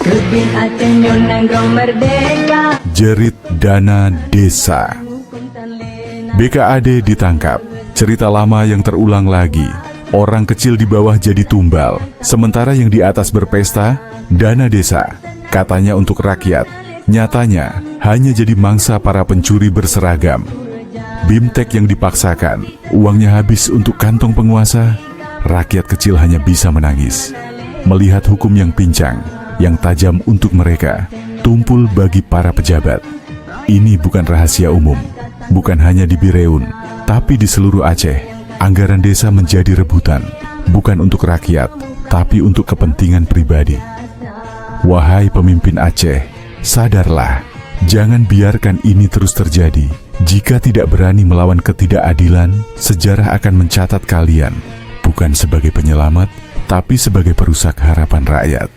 Kebin Aceh nyonanggong merdeka. Jerit dana desa. BKAD ditangkap. Cerita lama yang terulang lagi. Orang kecil di bawah jadi tumbal, sementara yang di atas berpesta. Dana desa, katanya untuk rakyat, nyatanya hanya jadi mangsa para pencuri berseragam. Bimtek yang dipaksakan, uangnya habis untuk kantong penguasa. Rakyat kecil hanya bisa menangis melihat hukum yang pincang, yang tajam untuk mereka, tumpul bagi para pejabat. Ini bukan rahasia umum, bukan hanya di Bireun, tapi di seluruh Aceh. Anggaran desa menjadi rebutan, bukan untuk rakyat, tapi untuk kepentingan pribadi. Wahai pemimpin Aceh, sadarlah, jangan biarkan ini terus terjadi. Jika tidak berani melawan ketidakadilan, sejarah akan mencatat kalian, bukan sebagai penyelamat, tapi sebagai perusak harapan rakyat.